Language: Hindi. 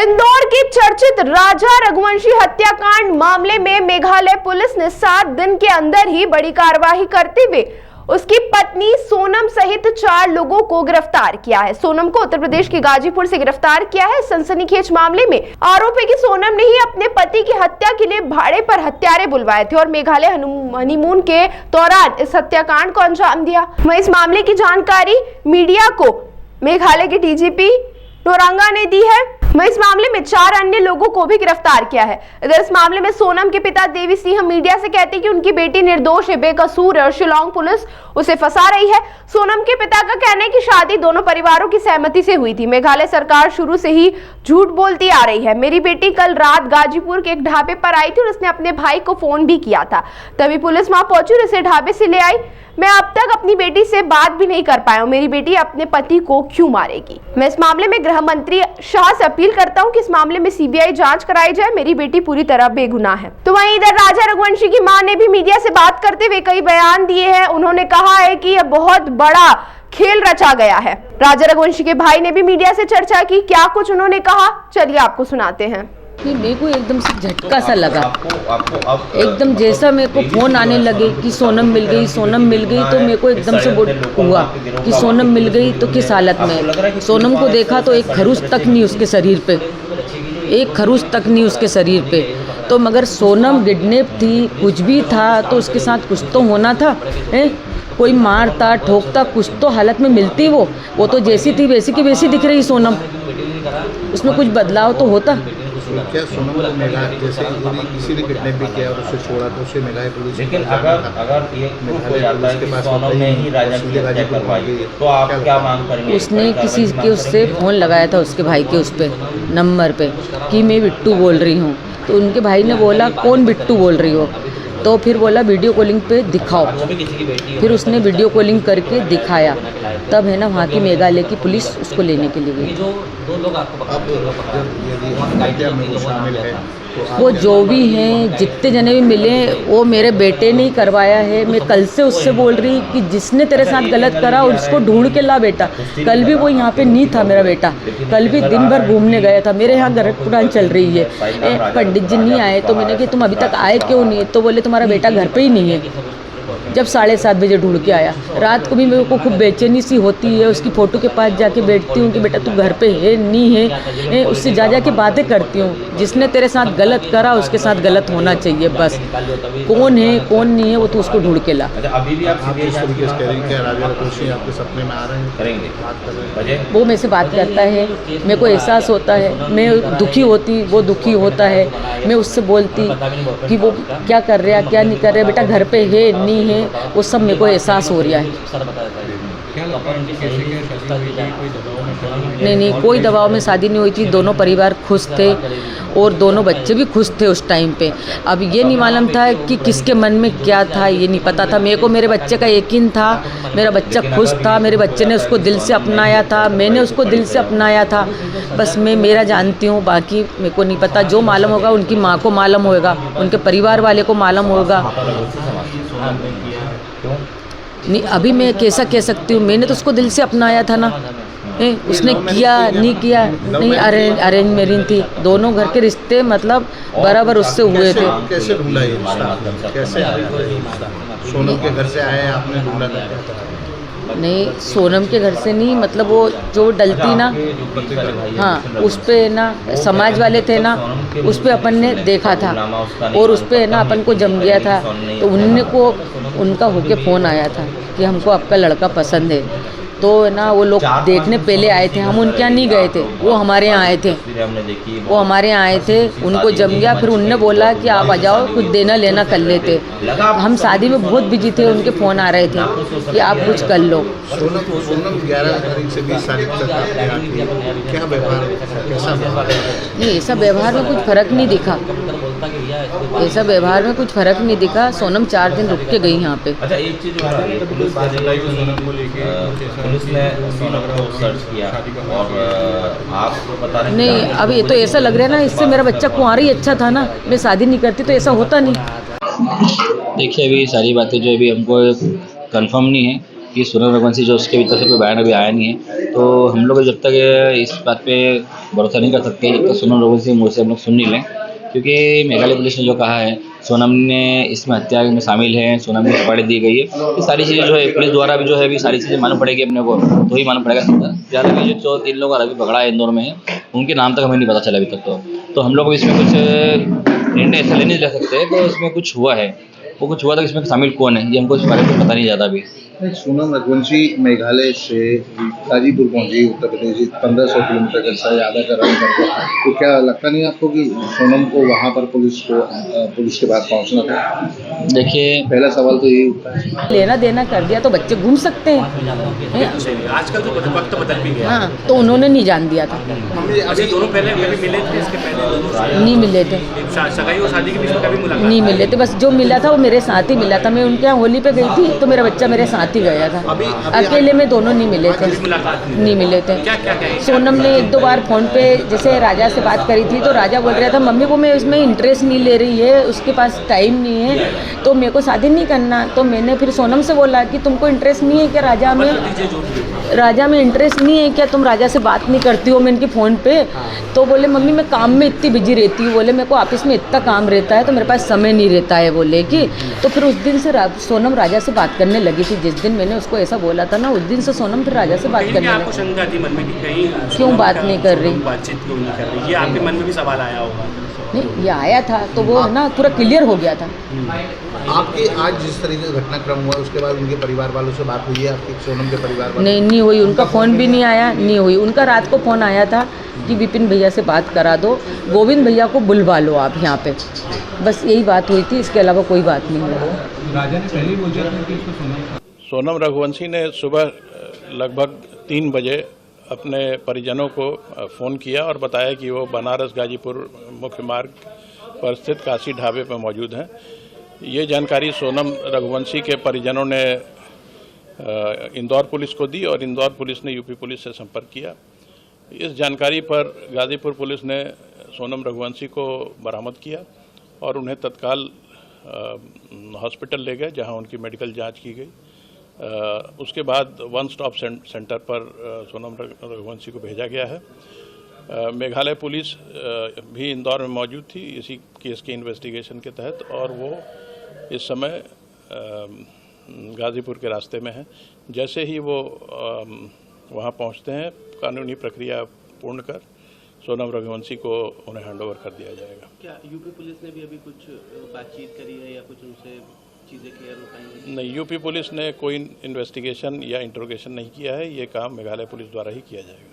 इंदौर के चर्चित राजा रघुवंशी हत्याकांड मामले में मेघालय पुलिस ने 7 दिन के अंदर ही बड़ी कार्रवाई करते हुए उसकी पत्नी सोनम सहित 4 लोगों को गिरफ्तार किया है। सोनम को उत्तर प्रदेश के गाजीपुर से गिरफ्तार किया है। सनसनीखेज मामले में आरोप है कि सोनम ने ही अपने पति की हत्या के लिए भाड़े पर हत्यारे बुलवाए थे और मेघालय हनीमून के दौरान इस हत्याकांड को अंजाम दिया। वहीं इस मामले की जानकारी मीडिया को मेघालय के डीजीपी नोरंगा ने दी है। वहीं इस मामले में 4 अन्य लोगों को भी गिरफ्तार किया है। इधर इस मामले में सोनम के पिता देवी सिंह मीडिया से कहते हैं कि उनकी बेटी निर्दोष है, बेकसूर है और शिलांग पुलिस उसे फंसा रही है। सोनम के पिता का कहना है कि शादी दोनों परिवारों की सहमति से हुई थी। मेघालय सरकार शुरू से ही झूठ बोलती आ रही है। मेरी बेटी कल रात गाजीपुर के एक ढाबे पर आई थी और उसने अपने भाई को फोन भी किया था, तभी पुलिस वहां पहुंची और इसे ढाबे से ले आई। मैं अब तक अपनी बेटी से बात भी नहीं कर पाया हूं। मेरी बेटी अपने पति को क्यों मारेगी? मैं इस मामले में गृह मंत्री शाह से अपील करता हूं कि इस मामले में सीबीआई जांच कराई जाए। मेरी बेटी पूरी तरह बेगुनाह है। तो वहीं इधर राजा रघुवंशी की मां ने भी मीडिया से बात करते हुए कई बयान दिए हैं। उन्होंने कहा है कि यह बहुत बड़ा खेल रचा गया है। राजा रघुवंशी के भाई ने भी मीडिया से चर्चा की। क्या कुछ उन्होंने कहा, चलिए आपको सुनाते हैं। मेरे को एकदम से झटका सा लगा। एकदम जैसा मेरे को फोन आने लगे कि सोनम मिल गई, सोनम मिल गई, तो मेरे को एकदम से वो हुआ कि सोनम मिल गई तो किस हालत में। सोनम को देखा तो एक खरूच तक नहीं उसके शरीर पे, एक खरूच तक नहीं उसके शरीर पे। तो मगर सोनम किडनैप थी, कुछ भी था तो उसके साथ कुछ तो होना था। कोई मारता ठोकता कुछ तो हालत में मिलती। वो तो जैसी थी वैसी की वैसी दिख रही सोनम, उसमें कुछ बदलाव तो होता। क्या सोनम को मेघालय जैसे किसी ने किडनैप भी किया और उसे छोड़ा तो उसे मेघालय पुलिस, लेकिन अगर ये हो जाता है कि सोनम ने ही राजा की हत्या करवाई तो आप क्या मांग करेंगे? उसने किसी के उससे फ़ोन लगाया था उसके भाई के उस पे नंबर पे कि मैं बिट्टू बोल रही हूँ। तो उनके भाई ने बोला कौन बिट्टू बोल रही हो? तो फिर बोला वीडियो कॉलिंग पे दिखाओ। फिर उसने वीडियो कॉलिंग करके दिखाया, तब है ना वहाँ की मेघालय की पुलिस उसको लेने के लिए गई। वो जो भी हैं जितने जने भी मिले वो मेरे बेटे ने ही करवाया है। मैं कल से उससे बोल रही कि जिसने तेरे साथ गलत करा उसको ढूंढ के ला बेटा। कल भी वो यहाँ पे नहीं था मेरा बेटा, कल भी दिन भर घूमने गया था। मेरे यहाँ घर पुराण चल रही है, पंडित जी नहीं आए तो मैंने कि तुम अभी तक आए क्यों नहीं है? तो बोले तुम्हारा बेटा घर पे ही नहीं है। जब 7:30 बजे ढूंढ के आया। रात को भी मेरे को खूब बेचैनी सी होती है, उसकी फ़ोटो के पास जाके बैठती हूँ कि बेटा तू घर पे है नहीं है। उससे जा के बातें करती हूँ। जिसने तेरे साथ गलत करा उसके साथ गलत होना चाहिए बस। कौन है कौन नहीं है वो तो उसको ढूंढ के ला। अभी भी आप राजा रघुवंशी आपके सपने में आ रहे हैं, करेंगे? वो मेरे से बात करता है, मेरे को एहसास होता है। मैं दुखी होती, वो दुखी होता है। मैं उससे बोलती कि वो क्या कर रहा क्या नहीं कर रहा, बेटा घर पे है नहीं है, वो सब मेरे को एहसास हो रहा है। नहीं, कोई दबाव में शादी नहीं हुई थी। दोनों परिवार खुश थे और दोनों बच्चे भी खुश थे उस टाइम पे। अब ये नहीं मालूम था कि किसके मन में क्या था, ये नहीं पता था। मेरे को मेरे बच्चे का यकीन था, मेरा बच्चा खुश था, मेरे बच्चे ने उसको दिल से अपनाया था, मैंने उसको दिल से अपनाया था। बस मैं मेरा जानती हूँ, बाकी मेरे को नहीं पता। जो मालूम होगा उनकी माँ को मालूम होगा, उनके परिवार वाले को मालूम होगा। नहीं अभी मैं कैसा कह सकती हूँ, मैंने तो उसको दिल से अपनाया था ना। उसने किया नहीं किया नहीं, अरेंज मैरिज थी। दोनों घर के रिश्ते मतलब बराबर उससे हुए थे। कैसे ढूंढा ये रिश्ता? कैसे सोनम के घर से आए आपने ढूंढा था? नहीं सोनम के घर से नहीं, मतलब वो जो डलती ना, हाँ उस पे ना समाज वाले थे ना, उस पे अपन ने देखा था और उस पे ना अपन को जम गया था। तो उनका होके फ़ोन आया था कि हमको आपका लड़का पसंद है। तो ना वो लोग देखने पहले आए थे, हम उनके यहाँ नहीं गए थे, वो हमारे यहाँ आए थे। वो हमारे यहाँ आए थे, उनको जम गया। फिर उनने बोला कि आप आ जाओ, कुछ देना लेना कर लेते। हम शादी में बहुत बिजी थे, उनके फ़ोन आ रहे थे कि आप कुछ कर लो। सोनम 11 तारीख से 20 तारीख तक क्या व्यवहार, कैसा व्यवहार? नहीं ऐसा व्यवहार में कुछ फ़र्क नहीं दिखा, ऐसा व्यवहार में कुछ फ़र्क नहीं दिखा। सोनम 4 दिन रुक के गई यहाँ पे। अच्छा एक चीज़ पुलिस ने सोनम को सर्च किया और आपको बता रहे नहीं, अब ये तो ऐसा लग रहा है ना, इससे मेरा बच्चा कुंवारी अच्छा था ना, मैं शादी नहीं करती तो ऐसा होता नहीं। देखिए अभी सारी बातें जो अभी हमको कंफर्म नहीं है, कि सोनम रघुवंशी जो उसके तरफ से कोई बयान अभी आया नहीं है, तो हम लोग जब तक इस बात पे भरोसा नहीं कर सकते जब तक सोनम रघुवंशी मुँह से हम लोग सुन नहीं लें, क्योंकि मेघालय पुलिस ने जो कहा है सोनम ने इसमें हत्या में शामिल है, सोनम को सुपारी दी गई है, ये सारी चीज़ें जो है पुलिस द्वारा भी जो है अभी सारी चीज़ें मालूम पड़ेगी अपने को, तो ही मालूम पड़ेगा। ज़्यादा भी जो 3 लोग अभी पकड़ा है इंदौर में है, उनके नाम तक हमें नहीं पता चला अभी तक। तो हम लोग इसमें कुछ निर्णय ऐसा नहीं ले सकते, तो इसमें कुछ हुआ है, वो कुछ हुआ था, इसमें शामिल कौन है ये हमको इस बारे में पता नहीं ज़्यादा अभी। सोनम रघुवंशी मेघालय से गाजीपुर पहुंची, उत्तर प्रदेश 1500 किलोमीटर का ज़्यादा का रन करके, तो क्या लगता नहीं आपको कि सोनम को वहां पर पुलिस के पास पहुंचना था? देखिए, पहला सवाल तो यही होता है, लेना देना कर दिया तो बच्चे घूम सकते हैं। आजकल तो वक्त बदल भी गया। हाँ, तो उन्होंने नहीं जान दिया था। अभी दोनों पहले मिले थे, इसके पहले नहीं मिले थे, सगाई और शादी के बीच में कभी मुलाकात नहीं मिले थे। बस जो मिला था वो मेरे साथ ही मिला था। मैं उनके यहाँ होली पे गई थी तो मेरा बच्चा मेरे साथ ही गया था। अकेले में दोनों नहीं मिले थे, नहीं मिले थे। सोनम ने 1-2 बार फ़ोन पे जैसे राजा से बात करी थी, तो राजा बोल रहा था मम्मी को मैं इसमें इंटरेस्ट नहीं ले रही है, उसके पास टाइम नहीं है, तो मेरे को शादी नहीं करना। तो मैंने फिर सोनम से बोला कि तुमको इंटरेस्ट नहीं है क्या राजा में इंटरेस्ट नहीं है क्या, तुम राजा से बात नहीं करती हो मैं इनके फ़ोन पे? तो बोले मम्मी मैं काम में इतनी बिजी रहती हूँ, बोले मेरे को ऑफिस में इतना काम रहता है तो मेरे पास समय नहीं रहता है बोले कि। तो फिर उस दिन से सोनम राजा से बात करने लगी थी। जिस दिन मैंने उसको ऐसा बोला था ना, उस दिन से सोनम फिर राजा से बात करने आपको लगी। शंका थी मन में कि कहीं क्यों बात नहीं कर रही, बातचीत क्यों नहीं कर रही, ये आपके मन में भी सवाल आया होगा? नहीं, ये आया था तो वो है ना पूरा क्लियर हो गया था। आपके आज जिस तरीके का घटनाक्रम हुआ उसके बाद उनके परिवार वालों से बात हुई है आपकी, सोनम के परिवार वालों? नहीं हुई, उनका फ़ोन भी नहीं आया, नहीं हुई। उनका रात को फ़ोन आया था कि विपिन भैया से बात करा दो, गोविंद भैया को बुलवा लो आप यहाँ पे, बस यही बात हुई थी, इसके अलावा कोई बात नहीं हुई। राजा ने पहले बोल दिया था कि इसको सोनम रघुवंशी ने सुबह लगभग 3 बजे अपने परिजनों को फ़ोन किया और बताया कि वो बनारस गाजीपुर मुख्य मार्ग पर स्थित काशी ढाबे पर मौजूद हैं। ये जानकारी सोनम रघुवंशी के परिजनों ने इंदौर पुलिस को दी और इंदौर पुलिस ने यूपी पुलिस से संपर्क किया। इस जानकारी पर गाजीपुर पुलिस ने सोनम रघुवंशी को बरामद किया और उन्हें तत्काल हॉस्पिटल ले गए जहां उनकी मेडिकल जांच की गई। उसके बाद वन स्टॉप सेंटर पर सोनम रघुवंशी को भेजा गया है। मेघालय पुलिस भी इंदौर में मौजूद थी इसी केस के इन्वेस्टिगेशन के तहत, और वो इस समय गाजीपुर के रास्ते में है। जैसे ही वो वहाँ पहुँचते हैं, कानूनी प्रक्रिया पूर्ण कर सोनम रघुवंशी को उन्हें हैंडओवर कर दिया जाएगा। क्या यूपी पुलिस ने भी अभी कुछ बातचीत करी है या कुछ उनसे चीज़ें क्लियर हो पाएंगी? नहीं, यूपी पुलिस ने कोई इन्वेस्टिगेशन या इंट्रोगेशन नहीं किया है। ये काम मेघालय पुलिस द्वारा ही किया जाएगा।